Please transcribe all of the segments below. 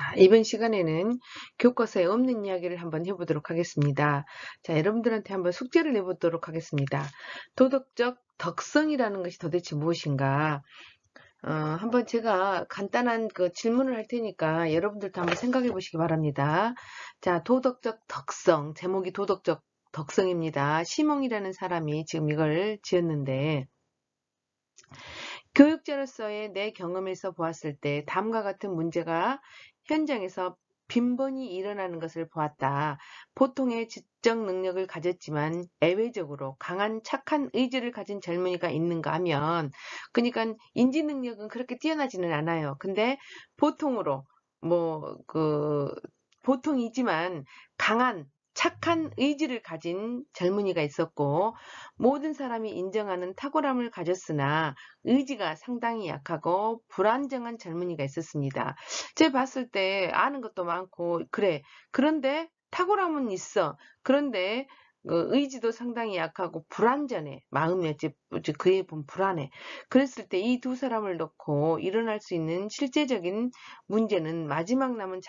자, 이번 시간에는 교과서에 없는 이야기를 한번 해보도록 하겠습니다. 자, 여러분들한테 한번 숙제를 내보도록 하겠습니다. 도덕적 덕성이라는 것이 도대체 무엇인가? 한번 제가 간단한 그 질문을 할 테니까 여러분들도 한번 생각해 보시기 바랍니다. 자, 도덕적 덕성, 제목이 도덕적 덕성입니다. 시몽이라는 사람이 지금 이걸 지었는데, 교육자로서의 내 경험에서 보았을 때 다음과 같은 문제가 현장에서 빈번히 일어나는 것을 보았다. 보통의 지적 능력을 가졌지만 예외적으로 강한 착한 의지를 가진 젊은이가 있는가 하면, 그러니까 인지 능력은 그렇게 뛰어나지는 않아요. 근데 보통으로 보통이지만 강한 착한 의지를 가진 젊은이가 있었고, 모든 사람이 인정하는 탁월함을 가졌으나 의지가 상당히 약하고 불안정한 젊은이가 있었습니다. 제가 봤을 때 아는 것도 많고 그래. 그런데 탁월함은 있어. 그런데 의지도 상당히 약하고 불안전해. 마음이 어찌 그에 보면 불안해. 그랬을 때 이 두 사람을 놓고 일어날 수 있는 실제적인 문제는 마지막 남은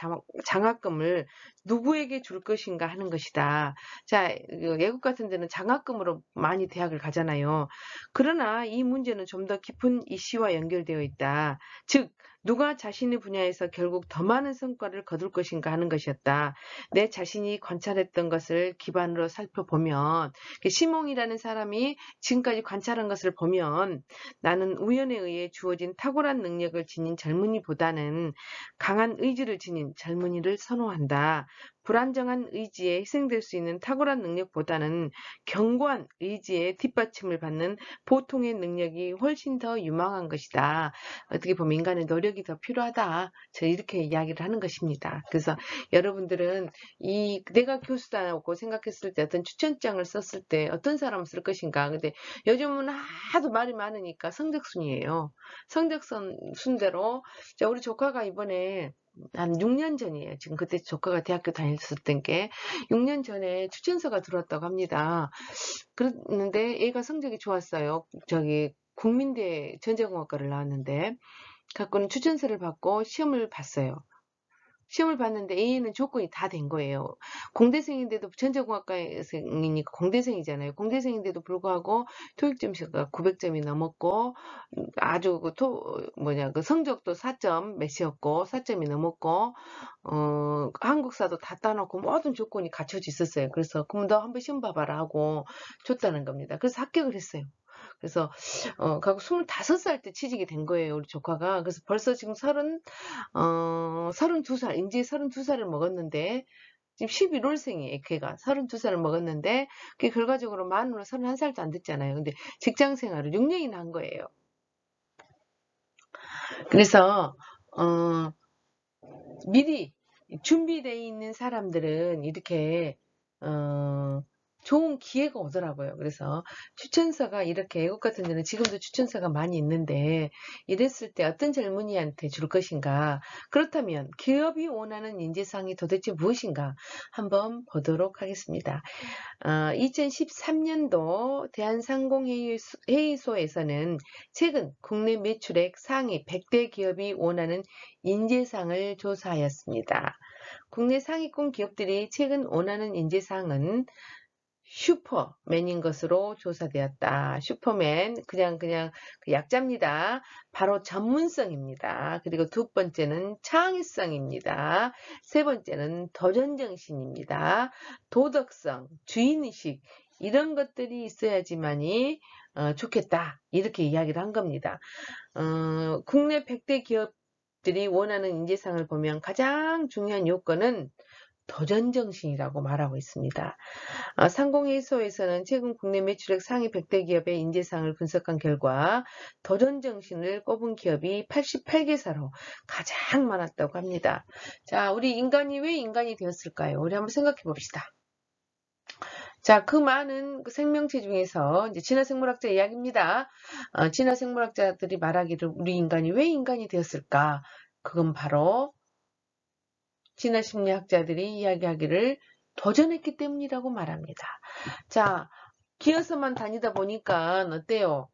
장학금을 누구에게 줄 것인가 하는 것이다. 자, 외국 같은 데는 장학금으로 많이 대학을 가잖아요. 그러나 이 문제는 좀 더 깊은 이슈와 연결되어 있다. 즉, 누가 자신의 분야에서 결국 더 많은 성과를 거둘 것인가 하는 것이었다. 내 자신이 관찰했던 것을 기반으로 살펴보면, 시몽이라는 사람이 지금까지 관찰한 것을 보면, 나는 우연에 의해 주어진 탁월한 능력을 지닌 젊은이보다는 강한 의지를 지닌 젊은이를 선호한다. 불안정한 의지에 희생될 수 있는 탁월한 능력보다는 견고한 의지에 뒷받침을 받는 보통의 능력이 훨씬 더 유망한 것이다. 어떻게 보면 인간의 노력이 더 필요하다. 저 이렇게 이야기를 하는 것입니다. 그래서 여러분들은 내가 교수다고 생각했을 때 어떤 추천장을 썼을 때 어떤 사람을 쓸 것인가. 근데 요즘은 하도 말이 많으니까 성적순이에요. 성적순대로 우리 조카가 이번에 한 6년 전이에요. 지금 그때 조카가 대학교 다녔었던 게 6년 전에 추천서가 들어왔다고 합니다. 그랬는데 애가 성적이 좋았어요. 국민대 전자공학과를 나왔는데 갖고는 추천서를 받고 시험을 봤어요. 시험을 봤는데 A는 조건이 다 된 거예요. 공대생인데도 전자공학과생이니까 공대생이잖아요. 공대생인데도 불구하고 토익 점수가 900점이 넘었고 아주 그 성적도 4점 몇이었고 4점이 넘었고 한국사도 다 따놓고 모든 조건이 갖춰져 있었어요. 그래서 그럼 너 한번 시험 봐봐라 하고 줬다는 겁니다. 그래서 합격을 했어요. 그래서 갖고 25살 때 취직이 된 거예요, 우리 조카가. 그래서 벌써 지금 32살, 이제 32살을 먹었는데, 지금 11월생이에요, 걔가. 32살을 먹었는데, 그게 결과적으로 만으로 31살도 안 됐잖아요. 근데 직장 생활을 6년이나 한 거예요. 그래서, 미리 준비되어 있는 사람들은 이렇게, 좋은 기회가 오더라고요. 그래서 추천서가 이렇게 외국 같은 데는 지금도 추천서가 많이 있는데 이랬을 때 어떤 젊은이한테 줄 것인가? 그렇다면 기업이 원하는 인재상이 도대체 무엇인가? 한번 보도록 하겠습니다. 2013년도 대한상공회의소에서는 최근 국내 매출액 상위 100대 기업이 원하는 인재상을 조사하였습니다. 국내 상위권 기업들이 최근 원하는 인재상은 슈퍼맨인 것으로 조사되었다. 슈퍼맨, 그냥 그 약자입니다. 바로 전문성입니다. 그리고 두 번째는 창의성입니다. 세 번째는 도전정신입니다. 도덕성, 주인의식, 이런 것들이 있어야지만이 좋겠다. 이렇게 이야기를 한 겁니다. 국내 100대 기업들이 원하는 인재상을 보면 가장 중요한 요건은 도전정신이라고 말하고 있습니다. 상공회의소에서는 최근 국내 매출액 상위 100대 기업의 인재상을 분석한 결과 도전정신을 꼽은 기업이 88개사로 가장 많았다고 합니다. 자, 우리 인간이 왜 인간이 되었을까요? 우리 한번 생각해 봅시다. 자, 그 많은 생명체 중에서 이제 진화생물학자 이야기입니다. 진화생물학자들이 말하기를 우리 인간이 왜 인간이 되었을까? 그건 바로 진화심리학자들이 이야기하기를 도전했기 때문이라고 말합니다. 자, 기어서만 다니다 보니까 어때요?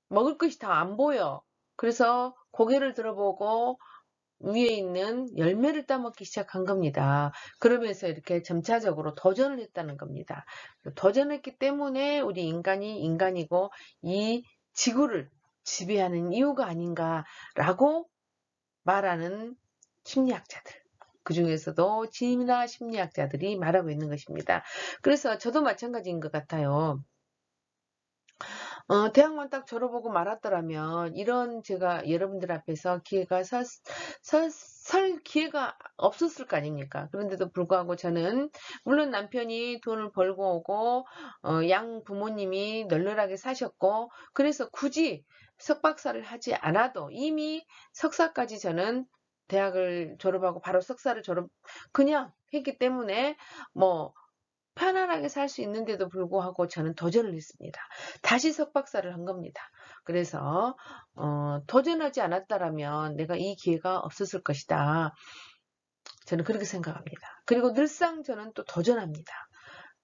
먹을 것이 다 안 보여. 그래서 고개를 들어보고 위에 있는 열매를 따먹기 시작한 겁니다. 그러면서 이렇게 점차적으로 도전을 했다는 겁니다. 도전했기 때문에 우리 인간이 인간이고 이 지구를 지배하는 이유가 아닌가라고 말하는 심리학자들. 그 중에서도 진화 심리학자들이 말하고 있는 것입니다. 그래서 저도 마찬가지인 것 같아요. 대학만 딱 졸업하고 말았더라면 이런 제가 여러분들 앞에서 기회가 설 기회가 없었을 거 아닙니까? 그런데도 불구하고 저는 물론 남편이 돈을 벌고 오고 양 부모님이 널널하게 사셨고 그래서 굳이 석박사를 하지 않아도 이미 석사까지 저는 대학을 졸업하고 바로 석사를 그냥 했기 때문에 뭐 편안하게 살 수 있는데도 불구하고 저는 도전을 했습니다. 다시 석박사를 한 겁니다. 그래서 도전하지 않았다라면 내가 이 기회가 없었을 것이다. 저는 그렇게 생각합니다. 그리고 늘상 저는 또 도전합니다.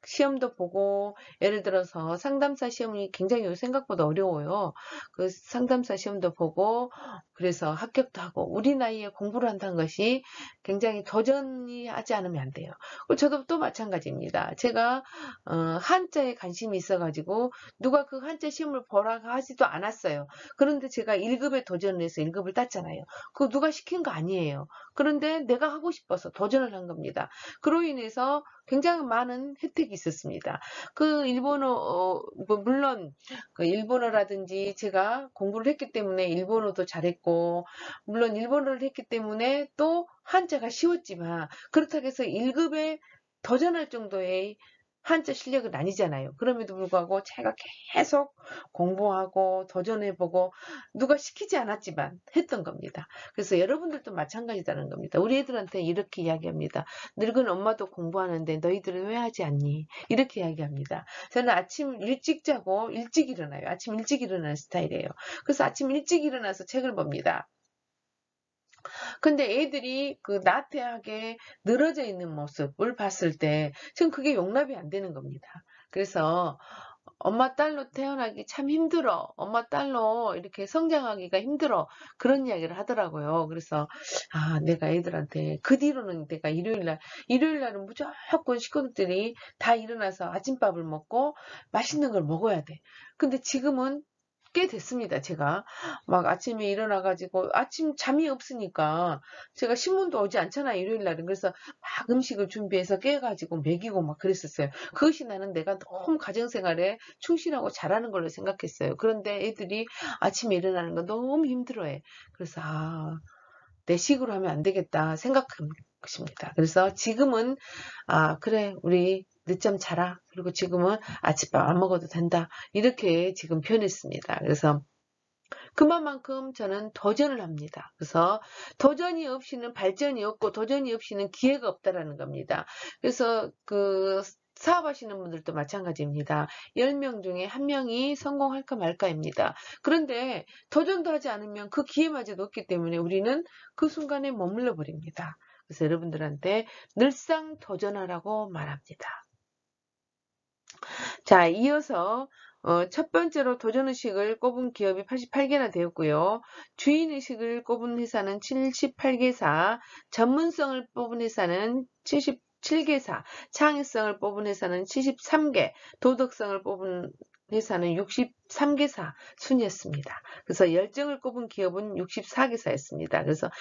시험도 보고 예를 들어서 상담사 시험이 굉장히 생각보다 어려워요. 그 상담사 시험도 보고 그래서 합격도 하고 우리 나이에 공부를 한다는 것이 굉장히 도전이 하지 않으면 안 돼요. 저도 또 마찬가지입니다. 제가 한자에 관심이 있어가지고 누가 그 한자 시험을 보라고 하지도 않았어요. 그런데 제가 1급에 도전을 해서 1급을 땄잖아요. 그거 누가 시킨 거 아니에요. 그런데 내가 하고 싶어서 도전을 한 겁니다. 그로 인해서 굉장히 많은 혜택이 있었습니다. 그 일본어, 물론 그 일본어라든지 제가 공부를 했기 때문에 일본어도 잘했고, 물론 일본어를 했기 때문에 또 한자가 쉬웠지만, 그렇다고 해서 1급에 도전할 정도의 한자 실력은 아니잖아요. 그럼에도 불구하고 제가 계속 공부하고 도전해보고 누가 시키지 않았지만 했던 겁니다. 그래서 여러분들도 마찬가지다는 겁니다. 우리 애들한테 이렇게 이야기합니다. 늙은 엄마도 공부하는데 너희들은 왜 하지 않니? 이렇게 이야기합니다. 저는 아침 일찍 자고 일찍 일어나요. 아침 일찍 일어나는 스타일이에요. 그래서 아침 일찍 일어나서 책을 봅니다. 근데 애들이 그 나태하게 늘어져 있는 모습을 봤을 때 전 그게 용납이 안 되는 겁니다. 그래서 엄마 딸로 태어나기 참 힘들어. 엄마 딸로 이렇게 성장하기가 힘들어. 그런 이야기를 하더라고요. 그래서 내가 애들한테 그 뒤로는 내가 일요일날은 무조건 식구들이 다 일어나서 아침밥을 먹고 맛있는 걸 먹어야 돼. 근데 지금은 꽤 됐습니다. 제가 막 아침에 일어나가지고 아침 잠이 없으니까 제가 신문도 오지 않잖아요. 일요일날은. 그래서 막 음식을 준비해서 깨가지고 먹이고 막 그랬었어요. 그것이 나는 내가 너무 가정생활에 충실하고 잘하는 걸로 생각했어요. 그런데 애들이 아침에 일어나는 거 너무 힘들어해. 그래서 내 식으로 하면 안 되겠다 생각한 것입니다. 그래서 지금은 그래 우리 늦잠 자라. 그리고 지금은 아침밥 안 먹어도 된다. 이렇게 지금 표현했습니다. 그래서 그만큼 저는 도전을 합니다. 그래서 도전이 없이는 발전이 없고 도전이 없이는 기회가 없다라는 겁니다. 그래서 그 사업하시는 분들도 마찬가지입니다. 10명 중에 1명이 성공할까 말까입니다. 그런데 도전도 하지 않으면 그 기회마저도 없기 때문에 우리는 그 순간에 머물러 버립니다. 그래서 여러분들한테 늘상 도전하라고 말합니다. 자, 이어서 첫 번째로 도전의식을 꼽은 기업이 88개나 되었고요. 주인의식을 꼽은 회사는 78개사, 전문성을 뽑은 회사는 77개사, 창의성을 뽑은 회사는 73개, 도덕성을 뽑은 회사는 63개사 순이었습니다. 그래서 열정을 꼽은 기업은 64개사였습니다. 그래서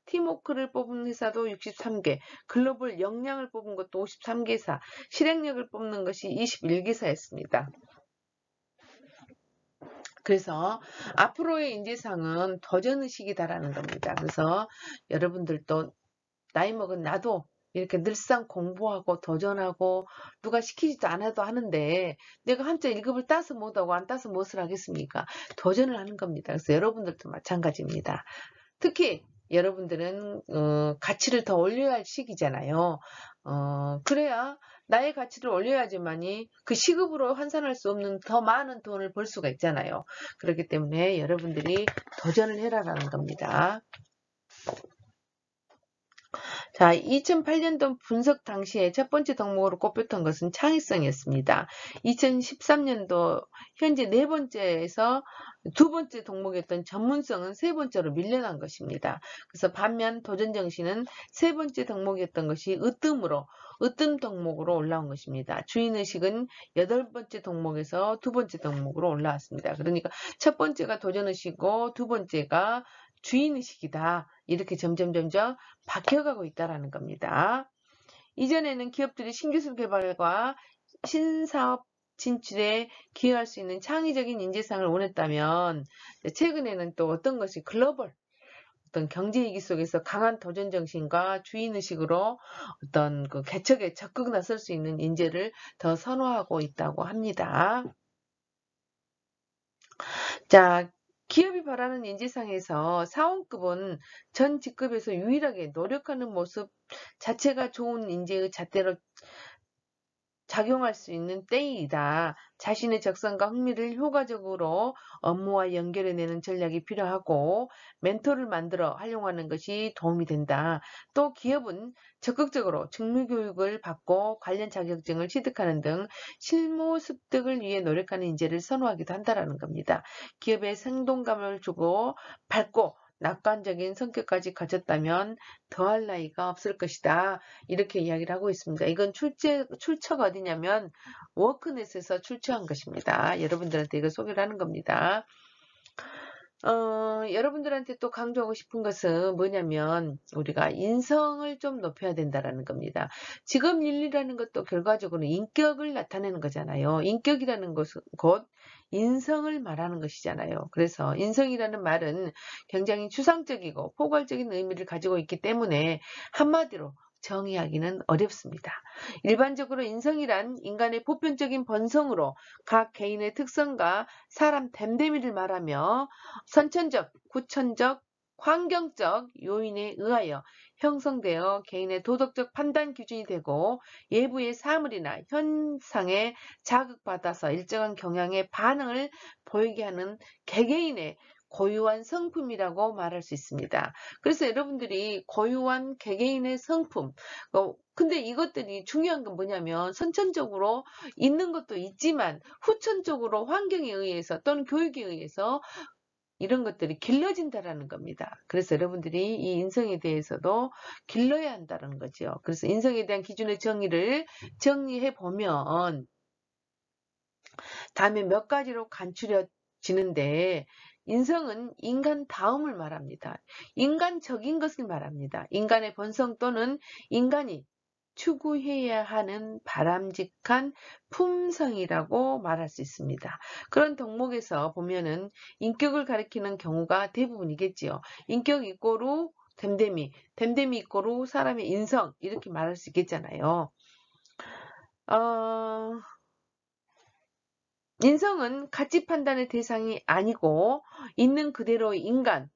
팀워크를 뽑은 회사도 63개, 글로벌 역량을 뽑은 것도 53개사, 실행력을 뽑는 것이 21개사였습니다. 그래서 앞으로의 인재상은 도전의식이다라는 겁니다. 그래서 여러분들도 나이 먹은 나도 이렇게 늘상 공부하고 도전하고 누가 시키지도 않아도 하는데 내가 한자 1급을 따서 못하고 안 따서 무엇을 하겠습니까? 도전을 하는 겁니다. 그래서 여러분들도 마찬가지입니다. 특히 여러분들은 가치를 더 올려야 할 시기잖아요. 그래야 나의 가치를 올려야지만이 그 시급으로 환산할 수 없는 더 많은 돈을 벌 수가 있잖아요. 그렇기 때문에 여러분들이 도전을 해라라는 겁니다. 자, 자, 2008년도 분석 당시에 첫 번째 덕목으로 꼽혔던 것은 창의성이었습니다. 2013년도 현재 네 번째에서 두 번째 덕목이었던 전문성은 세 번째로 밀려난 것입니다. 그래서 반면 도전정신은 세 번째 덕목이었던 것이 으뜸 덕목으로 올라온 것입니다. 주인의식은 여덟 번째 덕목에서 두 번째 덕목으로 올라왔습니다. 그러니까 첫 번째가 도전의식이고 두 번째가 주인의식이다. 이렇게 점점 바뀌어가고 있다는 겁니다. 이전에는 기업들이 신기술 개발과 신사업 진출에 기여할 수 있는 창의적인 인재상을 원했다면 최근에는 또 어떤 것이 글로벌 어떤 경제 위기 속에서 강한 도전 정신과 주인의식으로 어떤 그 개척에 적극 나설 수 있는 인재를 더 선호하고 있다고 합니다. 자, 기업이 바라는 인재상에서 사원급은 전 직급에서 유일하게 노력하는 모습 자체가 좋은 인재의 잣대로 작용할 수 있는 때이다. 자신의 적성과 흥미를 효과적으로 업무와 연결해내는 전략이 필요하고 멘토를 만들어 활용하는 것이 도움이 된다. 또 기업은 적극적으로 직무교육을 받고 관련 자격증을 취득하는 등 실무 습득을 위해 노력하는 인재를 선호하기도 한다는 겁니다. 기업에 생동감을 주고 밝고 낙관적인 성격까지 가졌다면 더할 나위가 없을 것이다. 이렇게 이야기를 하고 있습니다. 이건 출처가 어디냐면 워크넷에서 출처한 것입니다. 여러분들한테 이거 소개를 하는 겁니다. 여러분들한테 또 강조하고 싶은 것은 뭐냐면 우리가 인성을 좀 높여야 된다는 겁니다. 직업 윤리라는 것도 결과적으로 인격을 나타내는 거잖아요. 인격이라는 것은 곧 인성을 말하는 것이잖아요. 그래서 인성이라는 말은 굉장히 추상적이고 포괄적인 의미를 가지고 있기 때문에 한마디로 정의하기는 어렵습니다. 일반적으로 인성이란 인간의 보편적인 본성으로 각 개인의 특성과 사람 됨됨이를 말하며 선천적, 후천적, 환경적 요인에 의하여 형성되어 개인의 도덕적 판단 기준이 되고 외부의 사물이나 현상에 자극받아서 일정한 경향에 반응을 보이게 하는 개개인의 고유한 성품이라고 말할 수 있습니다. 그래서 여러분들이 고유한 개개인의 성품, 근데 이것들이 중요한 건 뭐냐면 선천적으로 있는 것도 있지만 후천적으로 환경에 의해서 또는 교육에 의해서 이런 것들이 길러진다라는 겁니다. 그래서 여러분들이 이 인성에 대해서도 길러야 한다는 거죠. 그래서 인성에 대한 기준의 정의를 정리해 보면 다음에 몇 가지로 간추려지는데 인성은 인간 다움을 말합니다. 인간적인 것을 말합니다. 인간의 본성 또는 인간이 추구해야 하는 바람직한 품성이라고 말할 수 있습니다. 그런 덕목에서 보면은 인격을 가리키는 경우가 대부분이겠지요. 인격 이꼬르 됨됨이, 됨됨이 이꼬르 사람의 인성 이렇게 말할 수 있겠잖아요. 인성은 가치 판단의 대상이 아니고 있는 그대로의 인간,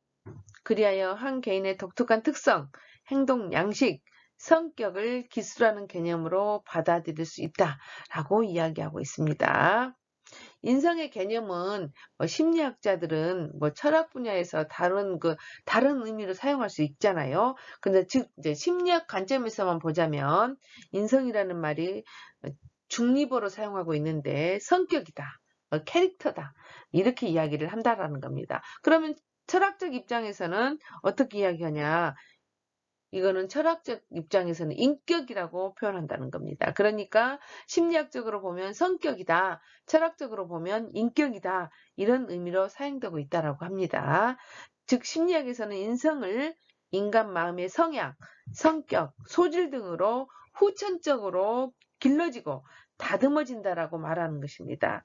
그리하여 한 개인의 독특한 특성, 행동 양식, 성격을 기술하는 개념으로 받아들일 수 있다라고 이야기하고 있습니다. 인성의 개념은 심리학자들은 철학 분야에서 다른 의미로 사용할 수 있잖아요. 근데 즉 이제 심리학 관점에서만 보자면 인성이라는 말이 중립어로 사용하고 있는데 성격이다, 캐릭터다 이렇게 이야기를 한다라는 겁니다. 그러면 철학적 입장에서는 어떻게 이야기하냐? 이거는 철학적 입장에서는 인격이라고 표현한다는 겁니다. 그러니까 심리학적으로 보면 성격이다, 철학적으로 보면 인격이다 이런 의미로 사용되고 있다라고 합니다. 즉 심리학에서는 인성을 인간 마음의 성향, 성격, 소질 등으로 후천적으로 길러지고 다듬어진다라고 말하는 것입니다.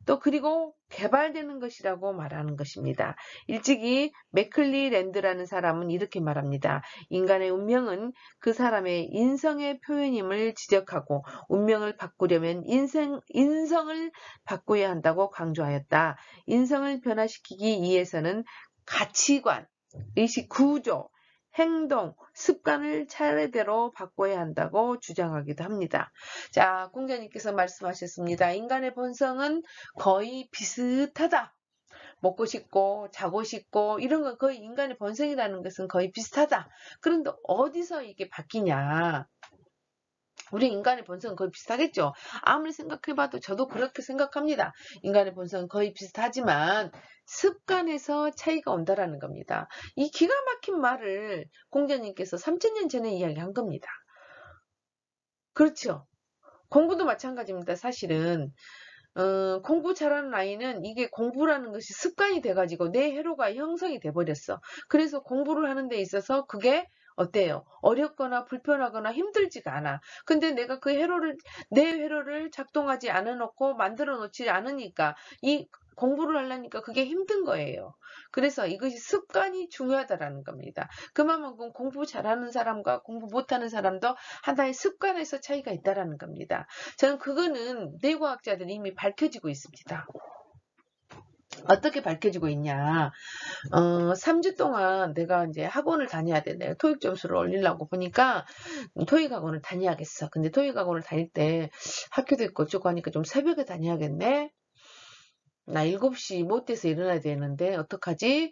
또 그리고 개발되는 것이라고 말하는 것입니다. 일찍이 맥클리랜드라는 사람은 이렇게 말합니다. 인간의 운명은 그 사람의 인성의 표현임을 지적하고 운명을 바꾸려면 인성을 바꾸어야 한다고 강조하였다. 인성을 변화시키기 위해서는 가치관, 의식 구조, 행동, 습관을 차례대로 바꿔야 한다고 주장하기도 합니다. 자, 공자님께서 말씀하셨습니다. 인간의 본성은 거의 비슷하다. 먹고 싶고 자고 싶고 이런 건 거의 인간의 본성이라는 것은 거의 비슷하다. 그런데 어디서 이게 바뀌냐? 우리 인간의 본성은 거의 비슷하겠죠. 아무리 생각해봐도 저도 그렇게 생각합니다. 인간의 본성은 거의 비슷하지만 습관에서 차이가 온다라는 겁니다. 이 기가 막힌 말을 공자님께서 3000년 전에 이야기한 겁니다. 그렇죠. 공부도 마찬가지입니다. 사실은 공부 잘하는 아이는 이게 공부라는 것이 습관이 돼가지고 내 회로가 형성이 돼버렸어. 그래서 공부를 하는 데 있어서 그게 어때요? 어렵거나 불편하거나 힘들지가 않아. 근데 내가 내 회로를 작동하지 않아 놓고 만들어 놓지 않으니까 이 공부를 하려니까 그게 힘든 거예요. 그래서 이것이 습관이 중요하다라는 겁니다. 그만큼 공부 잘하는 사람과 공부 못하는 사람도 하나의 습관에서 차이가 있다라는 겁니다. 저는 그거는 뇌과학자들이 이미 밝혀지고 있습니다. 어떻게 밝혀지고 있냐. 3주 동안 내가 이제 학원을 다녀야 돼. 내가 토익 점수를 올리려고 보니까 토익 학원을 다녀야겠어. 근데 토익 학원을 다닐 때 학교도 있고 어쩌고 하니까 좀 새벽에 다녀야겠네. 나 7시 못 돼서 일어나야 되는데 어떡하지?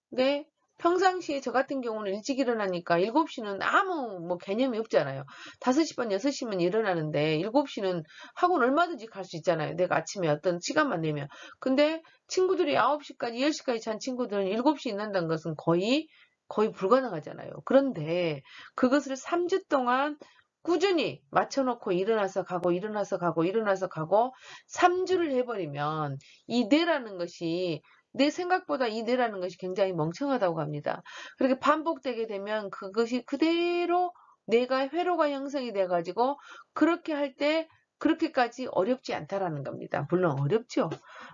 근데 평상시에 저 같은 경우는 일찍 일어나니까 7시는 아무 뭐 개념이 없잖아요. 5시 반, 6시면 일어나는데 7시는 학원 얼마든지 갈 수 있잖아요. 내가 아침에 어떤 시간만 내면. 근데 친구들이 9시까지, 10시까지 잔 친구들은 7시에 일어난다는 것은 거의 불가능하잖아요. 그런데 그것을 3주 동안 꾸준히 맞춰놓고 일어나서 가고 일어나서 가고 일어나서 가고 3주를 해버리면 이 뇌라는 것이 내 생각보다 이 뇌라는 것이 굉장히 멍청하다고 합니다. 그렇게 반복되게 되면 그것이 그대로 뇌가 회로가 형성이 돼가지고 그렇게 할 때 그렇게까지 어렵지 않다라는 겁니다. 물론 어렵죠.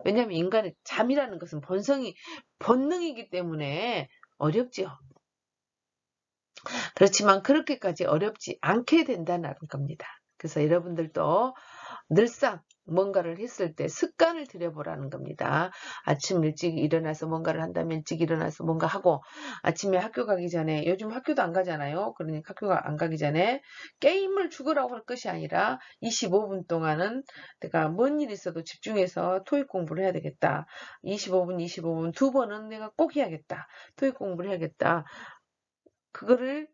왜냐하면 인간의 잠이라는 것은 본능이기 때문에 어렵죠. 그렇지만 그렇게까지 어렵지 않게 된다는 겁니다. 그래서 여러분들도 늘상 뭔가를 했을 때 습관을 들여보라는 겁니다. 아침 일찍 일어나서 뭔가를 한다면 일찍 일어나서 뭔가 하고 아침에 학교 가기 전에 요즘 학교도 안 가잖아요. 그러니까 학교가 안 가기 전에 게임을 죽으라고 할 것이 아니라 25분 동안은 내가 뭔 일 있어도 집중해서 토익 공부를 해야 되겠다. 25분 2번은 내가 꼭 해야겠다. 토익 공부를 해야겠다. 그거를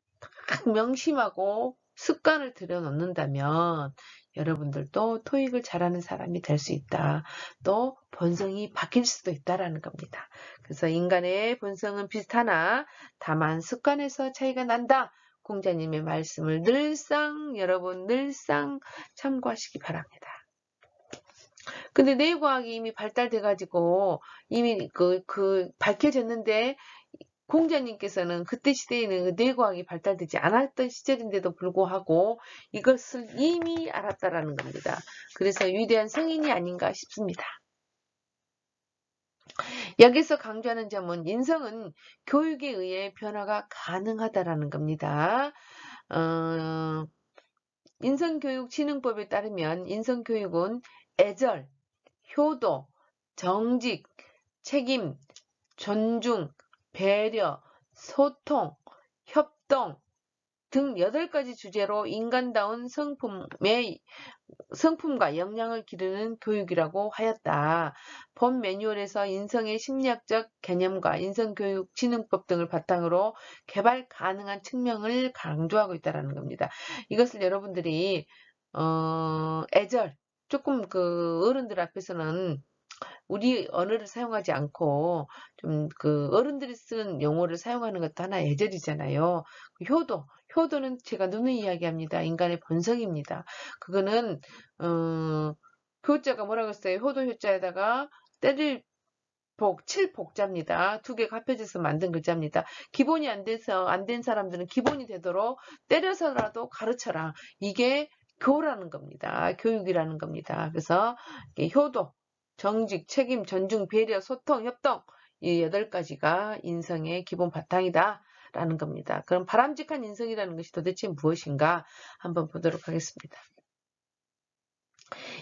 딱 명심하고 습관을 들여놓는다면 여러분들도 토익을 잘하는 사람이 될 수 있다. 또 본성이 바뀔 수도 있다라는 겁니다. 그래서 인간의 본성은 비슷하나 다만 습관에서 차이가 난다. 공자님의 말씀을 여러분 늘상 참고하시기 바랍니다. 근데 뇌과학이 이미 발달돼가지고 이미 밝혀졌는데 공자님께서는 그때 시대에는 그 뇌과학이 발달되지 않았던 시절인데도 불구하고 이것을 이미 알았다라는 겁니다. 그래서 위대한 성인이 아닌가 싶습니다. 여기서 강조하는 점은 인성은 교육에 의해 변화가 가능하다라는 겁니다. 인성교육진흥법에 따르면 인성교육은 애절, 효도, 정직, 책임, 존중, 배려, 소통, 협동 등 8가지 주제로 인간다운 성품과 역량을 기르는 교육이라고 하였다. 본 매뉴얼에서 인성의 심리학적 개념과 인성교육진흥법 등을 바탕으로 개발 가능한 측면을 강조하고 있다는 겁니다. 이것을 여러분들이 애절, 조금 어른들 앞에서는 우리 언어를 사용하지 않고 좀 어른들이 쓰는 용어를 사용하는 것도 하나의 예절이잖아요. 효도는 제가 누누이 이야기합니다. 인간의 본성입니다. 그거는 교자가 뭐라고 했어요? 효도 효자에다가 때릴 칠복자입니다. 2개가 합해져서 만든 글자입니다. 기본이 안 된 사람들은 기본이 되도록 때려서라도 가르쳐라. 이게 교라는 겁니다. 교육이라는 겁니다. 그래서 효도, 정직, 책임, 존중, 배려, 소통, 협동 이 8가지가 인성의 기본 바탕이다 라는 겁니다. 그럼 바람직한 인성이라는 것이 도대체 무엇인가 한번 보도록 하겠습니다.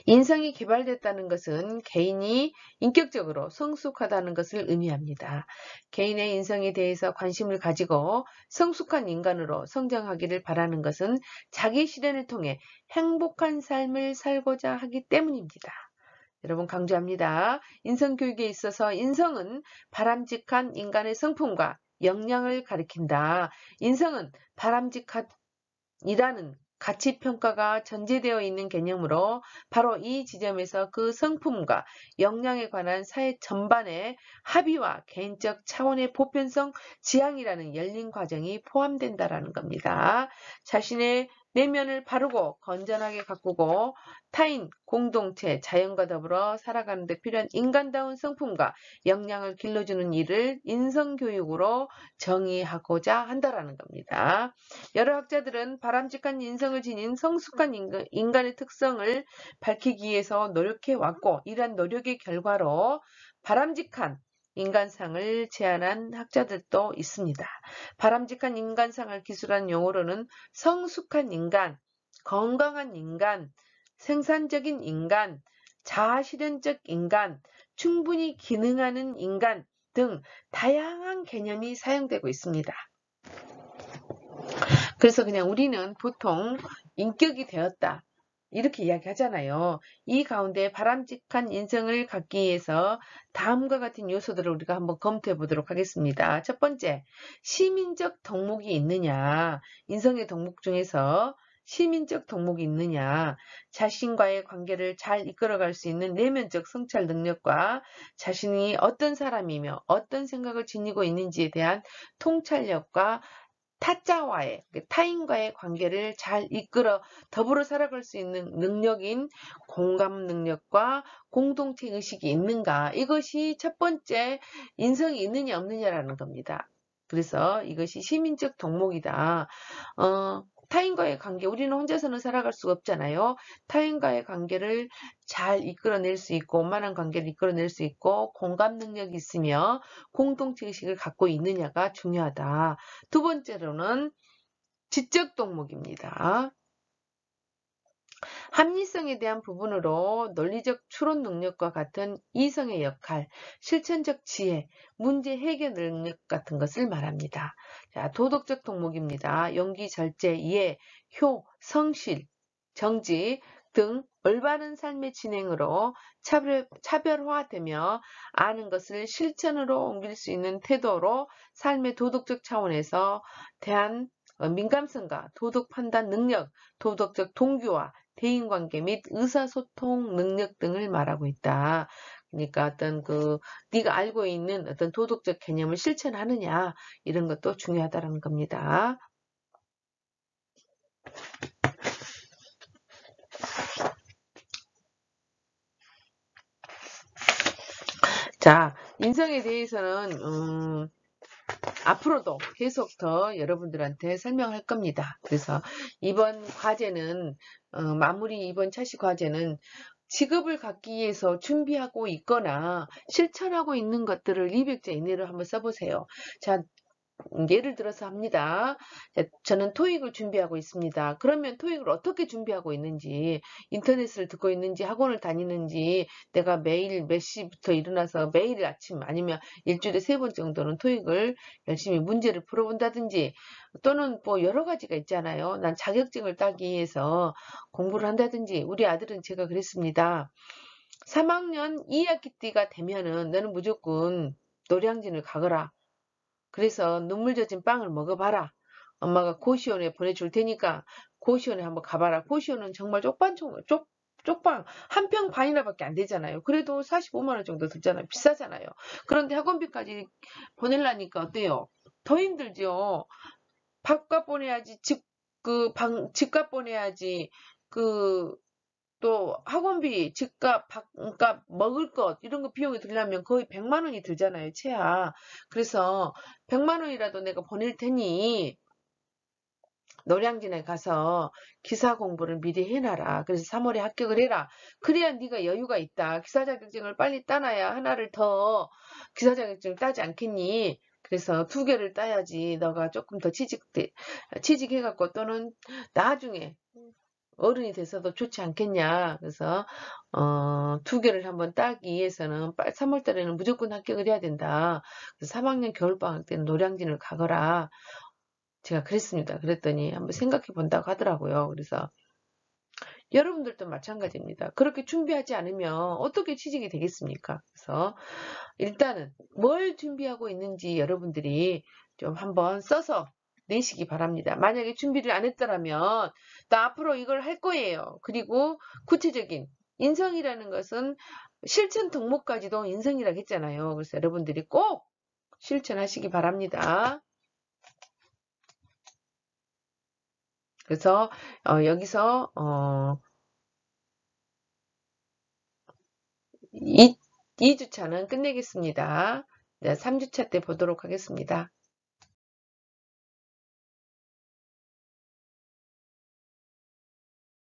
인성이 개발됐다는 것은 개인이 인격적으로 성숙하다는 것을 의미합니다. 개인의 인성에 대해서 관심을 가지고 성숙한 인간으로 성장하기를 바라는 것은 자기 실현을 통해 행복한 삶을 살고자 하기 때문입니다. 여러분 강조합니다. 인성교육에 있어서 인성은 바람직한 인간의 성품과 역량을 가리킨다. 인성은 바람직한이라는 가치평가가 전제되어 있는 개념으로 바로 이 지점에서 그 성품과 역량에 관한 사회 전반의 합의와 개인적 차원의 보편성 지향이라는 열린 과정이 포함된다라는 겁니다. 자신의 내면을 바르고 건전하게 가꾸고 타인, 공동체, 자연과 더불어 살아가는 데 필요한 인간다운 성품과 역량을 길러주는 일을 인성교육으로 정의하고자 한다라는 겁니다. 여러 학자들은 바람직한 인성을 지닌 성숙한 인간의 특성을 밝히기 위해서 노력해왔고 이러한 노력의 결과로 바람직한 인간상을 제안한 학자들도 있습니다. 바람직한 인간상을 기술한 용어로는 성숙한 인간, 건강한 인간, 생산적인 인간, 자아실현적 인간, 충분히 기능하는 인간 등 다양한 개념이 사용되고 있습니다. 그래서 그냥 우리는 보통 인격이 되었다. 이렇게 이야기하잖아요. 이 가운데 바람직한 인성을 갖기 위해서 다음과 같은 요소들을 우리가 한번 검토해 보도록 하겠습니다. 첫 번째, 시민적 덕목이 있느냐. 인성의 덕목 중에서 시민적 덕목이 있느냐. 자신과의 관계를 잘 이끌어갈 수 있는 내면적 성찰 능력과 자신이 어떤 사람이며 어떤 생각을 지니고 있는지에 대한 통찰력과 타짜와의, 타인과의 관계를 잘 이끌어 더불어 살아갈 수 있는 능력인 공감 능력과 공동체 의식이 있는가. 이것이 첫 번째 인성이 있느냐 없느냐라는 겁니다. 그래서 이것이 시민적 덕목이다. 타인과의 관계, 우리는 혼자서는 살아갈 수가 없잖아요. 타인과의 관계를 잘 이끌어낼 수 있고 원만한 관계를 이끌어낼 수 있고 공감 능력이 있으며 공동체 의식을 갖고 있느냐가 중요하다. 두 번째로는 지적 덕목입니다. 합리성에 대한 부분으로 논리적 추론 능력과 같은 이성의 역할, 실천적 지혜, 문제 해결 능력 같은 것을 말합니다. 자, 도덕적 덕목입니다. 용기, 절제, 이해, 효, 성실, 정직 등 올바른 삶의 진행으로 차별화되며 아는 것을 실천으로 옮길 수 있는 태도로 삶의 도덕적 차원에서 대한 민감성과 도덕 판단 능력, 도덕적 동기와 대인관계 및 의사소통 능력 등을 말하고 있다. 그러니까 어떤 네가 알고 있는 어떤 도덕적 개념을 실천하느냐 이런 것도 중요하다는 겁니다. 자, 인성에 대해서는 앞으로도 계속 더 여러분들한테 설명할 겁니다. 그래서 이번 과제는 마무리 이번 차시 과제는 직업을 갖기 위해서 준비하고 있거나 실천하고 있는 것들을 200자 이내로 한번 써보세요. 자, 예를 들어서 합니다. 저는 토익을 준비하고 있습니다. 그러면 토익을 어떻게 준비하고 있는지, 인터넷을 듣고 있는지, 학원을 다니는지, 내가 매일 몇 시부터 일어나서 매일 아침 아니면 일주일에 3번 정도는 토익을 열심히 문제를 풀어본다든지, 또는 뭐 여러 가지가 있잖아요. 난 자격증을 따기 위해서 공부를 한다든지, 우리 아들은 제가 그랬습니다. 3학년 2학기 때가 되면은 너는 무조건 노량진을 가거라. 그래서 눈물 젖은 빵을 먹어봐라. 엄마가 고시원에 보내줄 테니까 고시원에 한번 가봐라. 고시원은 정말 쪽방 한 평 반이나밖에 안 되잖아요. 그래도 45만 원 정도 들잖아요. 비싸잖아요. 그런데 학원비까지 보내려니까 어때요? 더 힘들죠. 밥값 보내야지. 집값 보내야지. 또 학원비, 집값, 밥값, 먹을 것 이런 거 비용이 들려면 거의 100만 원이 들잖아요. 최하. 그래서 100만 원이라도 내가 보낼 테니 노량진에 가서 기사 공부를 미리 해놔라. 그래서 3월에 합격을 해라. 그래야 네가 여유가 있다. 기사 자격증을 빨리 따놔야 하나를 더 기사 자격증을 따지 않겠니? 그래서 2개를 따야지 너가 조금 더 취직해갖고 또는 나중에 어른이 돼서도 좋지 않겠냐. 그래서 2개를 한번 따기 위해서는 3월 달에는 무조건 합격을 해야 된다. 그래서 3학년 겨울방학 때는 노량진을 가거라. 제가 그랬습니다. 그랬더니 한번 생각해 본다고 하더라고요. 그래서 여러분들도 마찬가지입니다. 그렇게 준비하지 않으면 어떻게 취직이 되겠습니까? 그래서 일단은 뭘 준비하고 있는지 여러분들이 좀 한번 써서 내시기 바랍니다. 만약에 준비를 안 했더라면 나 앞으로 이걸 할 거예요. 그리고 구체적인 인성이라는 것은 실천 덕목까지도 인성이라고 했잖아요. 그래서 여러분들이 꼭 실천하시기 바랍니다. 그래서 여기서 2주차는 끝내겠습니다. 3주차 때 보도록 하겠습니다.